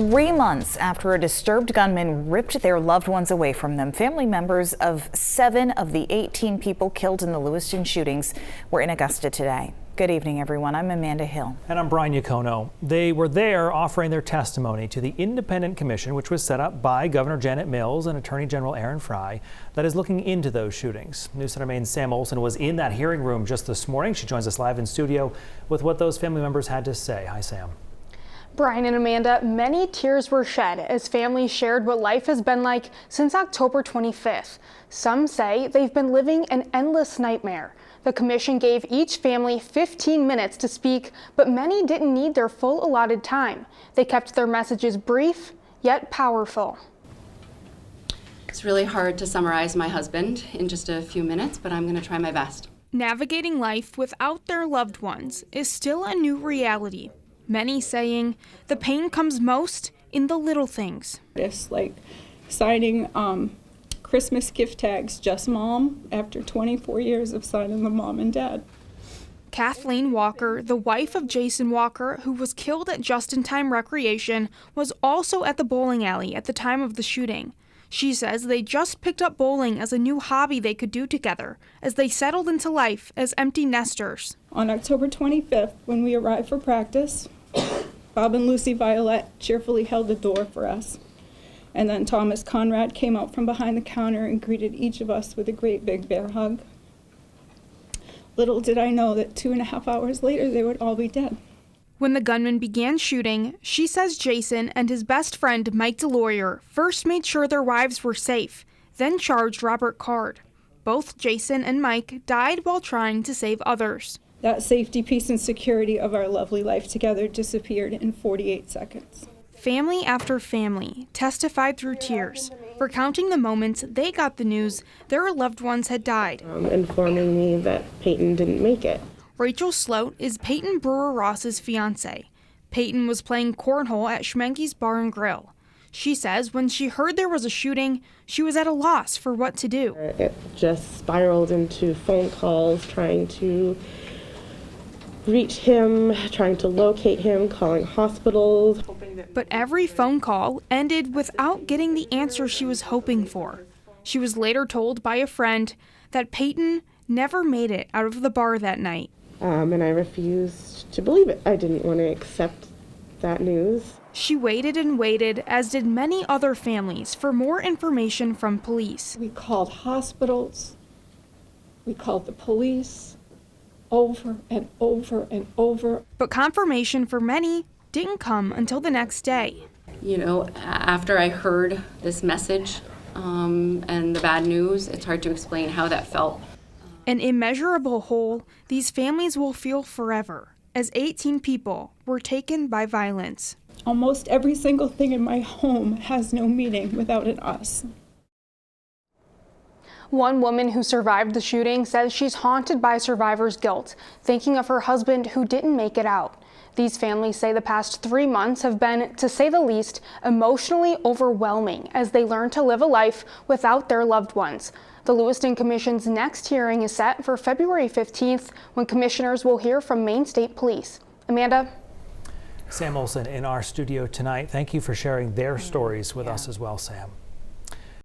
3 months after a disturbed gunman ripped their loved ones away from them, family members of 7 of the 18 people killed in the Lewiston shootings were in Augusta today. Good evening, everyone. I'm Amanda Hill. And I'm Brian Yacono. They were there offering their testimony to the independent commission, which was set up by Governor Janet Mills and Attorney General Aaron Frey, that is looking into those shootings. News Center Maine's Sam Olson was in that hearing room just this morning. She joins us live in studio with what those family members had to say. Hi, Sam. Brian and Amanda, many tears were shed as families shared what life has been like since October 25th. Some say they've been living an endless nightmare. The commission gave each family 15 minutes to speak, but many didn't need their full allotted time. They kept their messages brief, yet powerful. It's really hard to summarize my husband in just a few minutes, but I'm going to try my best. Navigating life without their loved ones is still a new reality. Many saying the pain comes most in the little things. It's like signing Christmas gift tags, just mom, after 24 years of signing the mom and dad. Kathleen Walker, the wife of Jason Walker, who was killed at Just-in-Time Recreation, was also at the bowling alley at the time of the shooting. She says they just picked up bowling as a new hobby they could do together as they settled into life as empty nesters. On October 25th, when we arrived for practice, Bob and Lucy Violet cheerfully held the door for us. And then Thomas Conrad came out from behind the counter and greeted each of us with a great big bear hug. Little did I know that 2.5 hours later, they would all be dead. When the gunman began shooting, she says Jason and his best friend, Mike DeLawyer, first made sure their wives were safe, then charged Robert Card. Both Jason and Mike died while trying to save others. That safety, peace, and security of our lovely life together disappeared in 48 seconds. Family after family testified through tears, recounting the moments they got the news their loved ones had died. Informing me that Peyton didn't make it. Rachel Sloat is Peyton Brewer Ross's fiance. Peyton was playing cornhole at Schmenke's Bar and Grill. She says when she heard there was a shooting, she was at a loss for what to do. It just spiraled into phone calls, trying to reach him, trying to locate him, calling hospitals. But every phone call ended without getting the answer she was hoping for. She was later told by a friend that Peyton never made it out of the bar that night. And I refused to believe it. I didn't want to accept that news. She waited and waited, as did many other families, for more information from police. We called hospitals, we called the police, over and over and over. But confirmation for many didn't come until the next day. You know, after I heard this message and the bad news, it's hard to explain how that felt. An immeasurable hole these families will feel forever, as 18 people were taken by violence. Almost every single thing in my home has no meaning without an us. One woman who survived the shooting says she's haunted by survivor's guilt, thinking of her husband who didn't make it out. These families say the past 3 months have been, to say the least, emotionally overwhelming as they learn to live a life without their loved ones. The Lewiston Commission's next hearing is set for February 15th, when commissioners will hear from Maine State Police. Amanda? Sam Olson in our studio tonight. Thank you for sharing their stories with us as well, Sam.